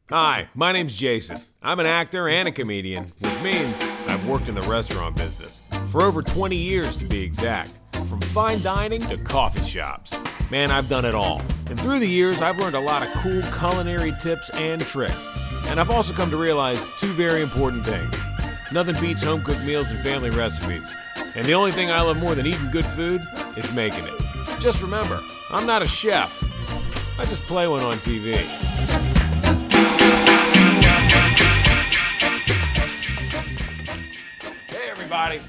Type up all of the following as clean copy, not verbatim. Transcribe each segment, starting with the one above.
Hi, my name's Jason. I'm an actor and a comedian, which means I've worked in the restaurant business. For over 20 years to be exact. From fine dining to coffee shops. Man, I've done it all. And through the years, I've learned a lot of cool culinary tips and tricks. And I've also come to realize two very important things. Nothing beats home-cooked meals and family recipes. And the only thing I love more than eating good food is making it. Just remember, I'm not a chef. I just play one on TV. Hey everybody,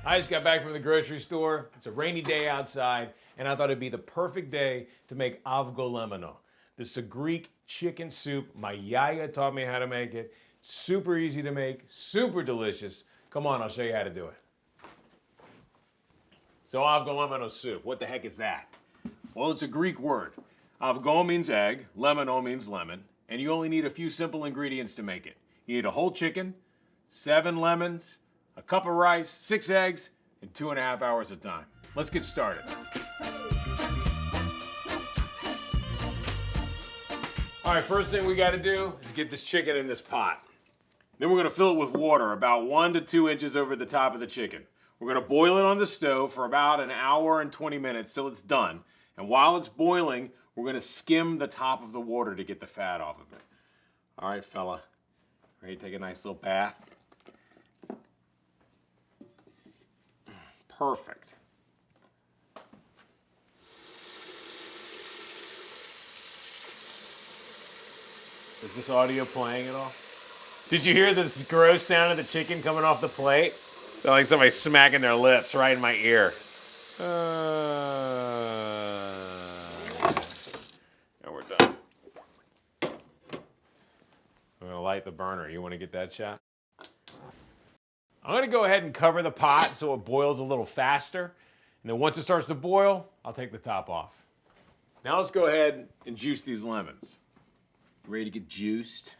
I just got back from the grocery store. It's a rainy day outside, and I thought it'd be the perfect day to make Avgolemono. This is a Greek chicken soup. My Yiayia taught me how to make it. Super easy to make, super delicious. Come on, I'll show you how to do it. So Avgolemono soup, what the heck is that? Well, it's a Greek word. Avgo means egg, lemono means lemon, and you only need a few simple ingredients to make it. You need a whole chicken, 7 lemons, a cup of rice, 6 eggs, and 2.5 hours of time. Let's get started. All right, first thing we gotta do is get this chicken in this pot. Then we're gonna fill it with water about 1 to 2 inches over the top of the chicken. We're gonna boil it on the stove for about an hour and 20 minutes till it's done. And while it's boiling, we're gonna skim the top of the water to get the fat off of it. All right, fella, ready to take a nice little bath? Perfect. Is this audio playing at all? Did you hear this gross sound of the chicken coming off the plate? Sounds like somebody smacking their lips right in my ear. Now we're done. I'm gonna light the burner. You wanna get that shot? I'm gonna go ahead and cover the pot so it boils a little faster. And then once it starts to boil, I'll take the top off. Now let's go ahead and juice these lemons. Ready to get juiced?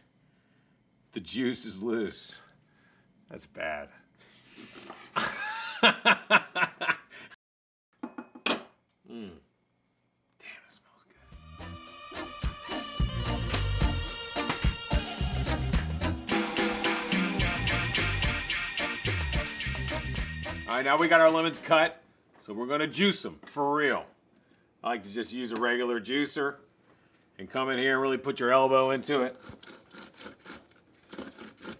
The juice is loose. That's bad. Damn, it smells good. All right, now we got our lemons cut, so we're gonna juice them for real. I like to just use a regular juicer and come in here and really put your elbow into it.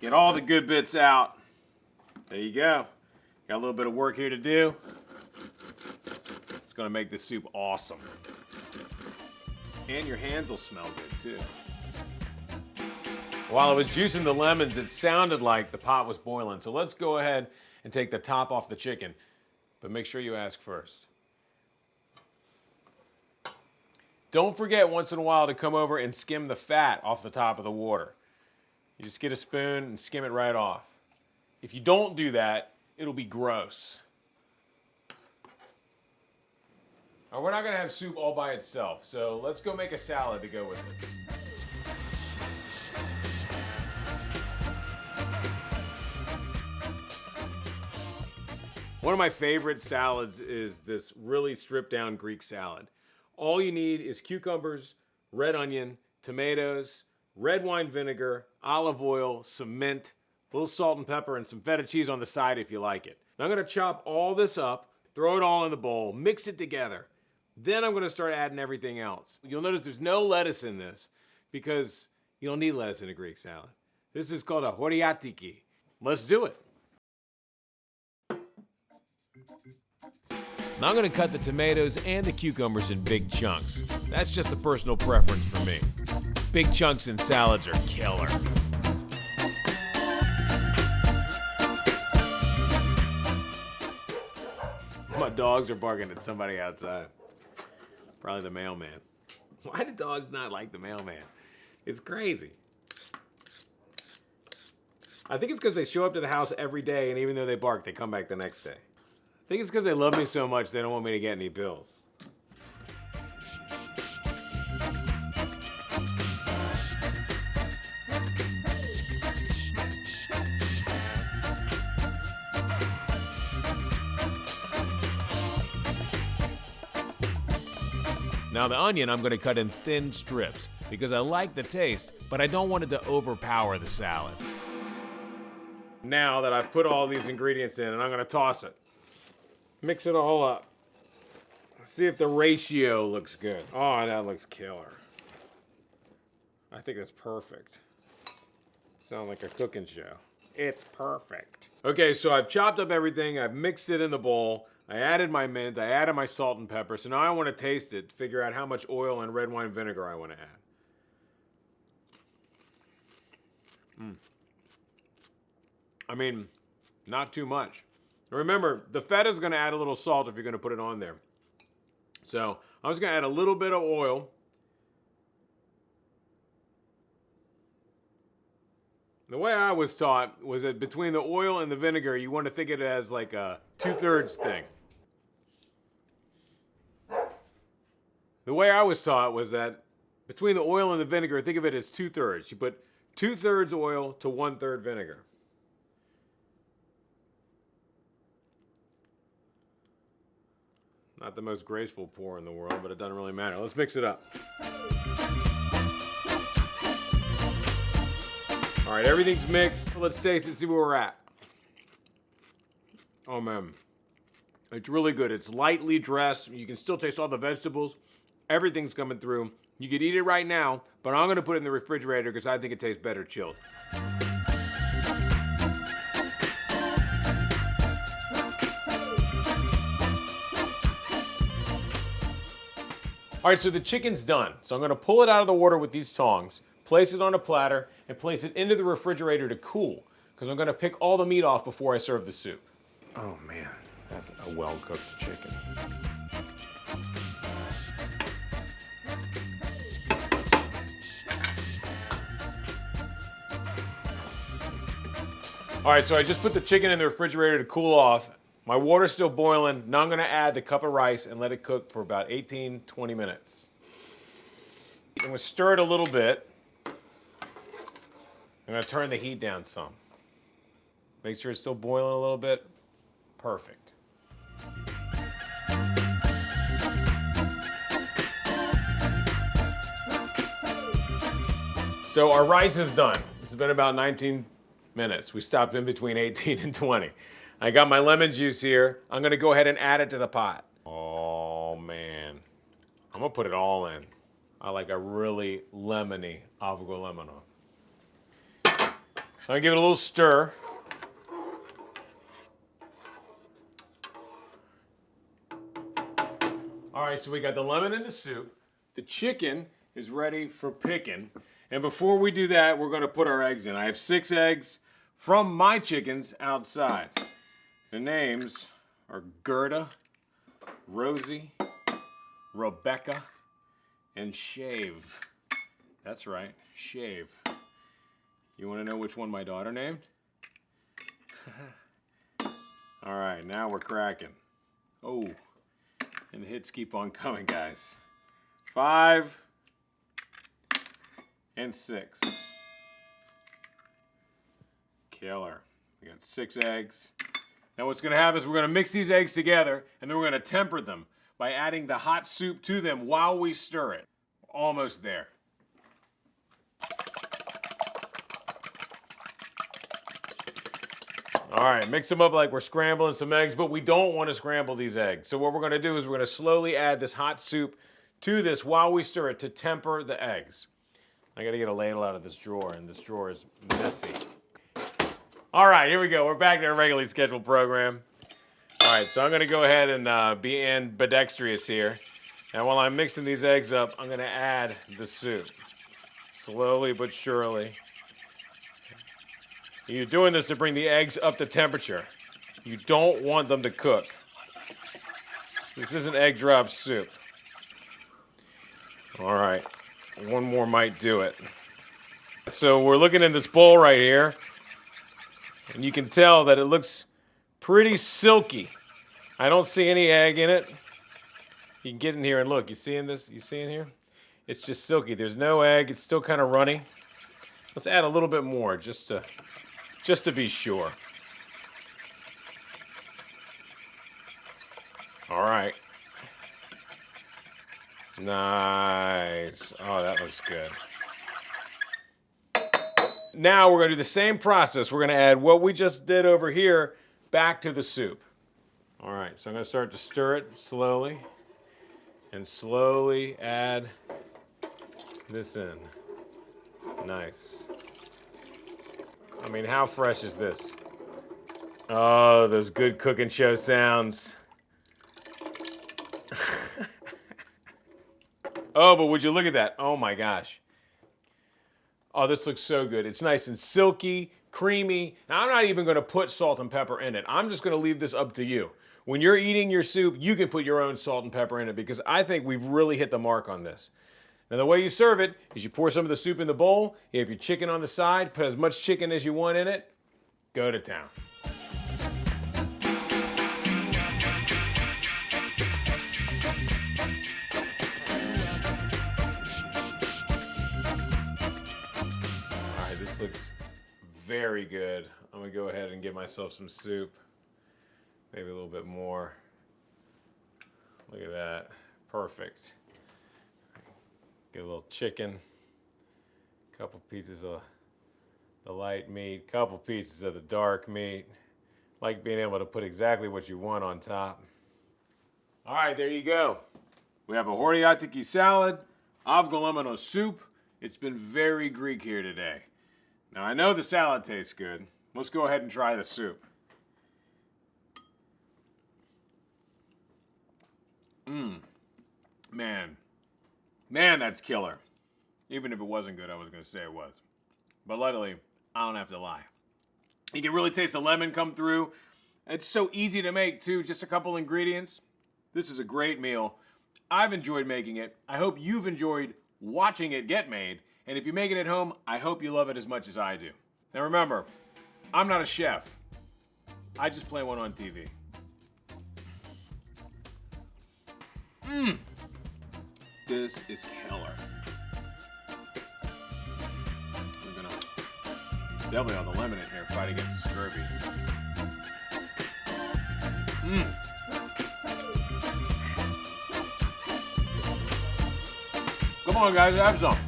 Get all the good bits out. There you go. Got a little bit of work here to do. It's gonna make this soup awesome. And your hands will smell good too. While I was juicing the lemons, it sounded like the pot was boiling. So let's go ahead and take the top off the chicken. But make sure you ask first. Don't forget once in a while to come over and skim the fat off the top of the water. You just get a spoon and skim it right off. If you don't do that, it'll be gross. Now, we're not gonna have soup all by itself, so let's go make a salad to go with this. One of my favorite salads is this really stripped down Greek salad. All you need is cucumbers, red onion, tomatoes, red wine vinegar, olive oil, some mint, a little salt and pepper, and some feta cheese on the side if you like it. Now I'm gonna chop all this up, throw it all in the bowl, mix it together. Then I'm gonna start adding everything else. You'll notice there's no lettuce in this because you don't need lettuce in a Greek salad. This is called a horiatiki. Let's do it. Now I'm gonna cut the tomatoes and the cucumbers in big chunks. That's just a personal preference for me. Big chunks in salads are killer. My dogs are barking at somebody outside. Probably the mailman. Why do dogs not like the mailman? It's crazy. I think it's because they show up to the house every day, and even though they bark, they come back the next day. I think it's because they love me so much they don't want me to get any bills. Now the onion I'm gonna cut in thin strips because I like the taste, but I don't want it to overpower the salad. Now that I've put all these ingredients in, and I'm gonna toss it. Mix it all up. See if the ratio looks good. Oh, that looks killer. I think that's perfect. Sound like a cooking show. It's perfect. Okay, so I've chopped up everything. I've mixed it in the bowl. I added my mint. I added my salt and pepper. So now I want to taste it, figure out how much oil and red wine vinegar I want to add. I mean, not too much. Remember, the feta is going to add a little salt if you're going to put it on there. So I'm just going to add a little bit of oil. The way I was taught was that between the oil and the vinegar, you want to think of it as like a 2/3 thing. The way I was taught was that between the oil and the vinegar, think of it as 2/3. You put 2/3 oil to 1/3 vinegar. Not the most graceful pour in the world, but it doesn't really matter. Let's mix it up. All right, everything's mixed. Let's taste it, see where we're at. Oh man, it's really good. It's lightly dressed. You can still taste all the vegetables. Everything's coming through. You could eat it right now, but I'm gonna put it in the refrigerator because I think it tastes better chilled. All right, so the chicken's done. So I'm gonna pull it out of the water with these tongs, place it on a platter, and place it into the refrigerator to cool, because I'm gonna pick all the meat off before I serve the soup. Oh man, that's a well-cooked chicken. All right, so I just put the chicken in the refrigerator to cool off. My water's still boiling. Now I'm gonna add the cup of rice and let it cook for about 18, 20 minutes. I'm gonna stir it a little bit. I'm gonna turn the heat down some. Make sure it's still boiling a little bit. Perfect. So our rice is done. It's been about 19 minutes. We stopped in between 18 and 20. I got my lemon juice here. I'm gonna go ahead and add it to the pot. Oh man, I'm gonna put it all in. I like a really lemony Avgolemono. I'm gonna give it a little stir. All right, so we got the lemon in the soup. The chicken is ready for picking. And before we do that, we're gonna put our eggs in. I have 6 eggs from my chickens outside. The names are Gerda, Rosie, Rebecca, and Shave. That's right, Shave. You want to know which one my daughter named? All right, now we're cracking. Oh, and the hits keep on coming, guys. 5 and 6. Killer. We got 6 eggs. Now what's gonna happen is we're gonna mix these eggs together and then we're gonna temper them by adding the hot soup to them while we stir it. Almost there. All right, mix them up like we're scrambling some eggs, but we don't want to scramble these eggs. So what we're gonna do is we're gonna slowly add this hot soup to this while we stir it to temper the eggs. I gotta get a ladle out of this drawer, and this drawer is messy. All right, here we go. We're back to our regularly scheduled program. All right, so I'm gonna go ahead and be ambidextrous here. And while I'm mixing these eggs up, I'm gonna add the soup. Slowly but surely. You're doing this to bring the eggs up to temperature. You don't want them to cook. This isn't egg drop soup. All right, one more might do it. So we're looking in this bowl right here, and you can tell that it looks pretty silky. I don't see any egg in it. You can get in here and look. You seeing this? You seeing here? It's just silky. There's no egg. It's still kind of runny. Let's add a little bit more just to be sure. All right. Nice. Oh, that looks good. Now we're going to do the same process. We're going to add what we just did over here back to the soup. All right, so I'm going to start to stir it slowly and slowly add this in. Nice. I mean, how fresh is this? Oh, those good cooking show sounds. Oh, but would you look at that? Oh my gosh. Oh, this looks so good. It's nice and silky, creamy. Now, I'm not even going to put salt and pepper in it. I'm just going to leave this up to you. When you're eating your soup, you can put your own salt and pepper in it because I think we've really hit the mark on this. Now, the way you serve it is you pour some of the soup in the bowl. You have your chicken on the side. Put as much chicken as you want in it. Go to town. All right, this looks very good. I'm gonna go ahead and give myself some soup. Maybe a little bit more. Look at that. Perfect. Get a little chicken. A couple pieces of the light meat. Couple pieces of the dark meat. Like being able to put exactly what you want on top. All right, there you go. We have a hortiatiki salad, Avgolemono soup. It's been very Greek here today. Now I know the salad tastes good. Let's go ahead and try the soup. Man, that's killer. Even if it wasn't good, I was going to say it was. But luckily, I don't have to lie. You can really taste the lemon come through. It's so easy to make, too. Just a couple ingredients. This is a great meal. I've enjoyed making it. I hope you've enjoyed watching it get made. And if you make it at home, I hope you love it as much as I do. Now remember, I'm not a chef. I just play one on TV. This is killer. I'm gonna definitely on the lemon in here, fighting against scurvy. Come on, guys, have some.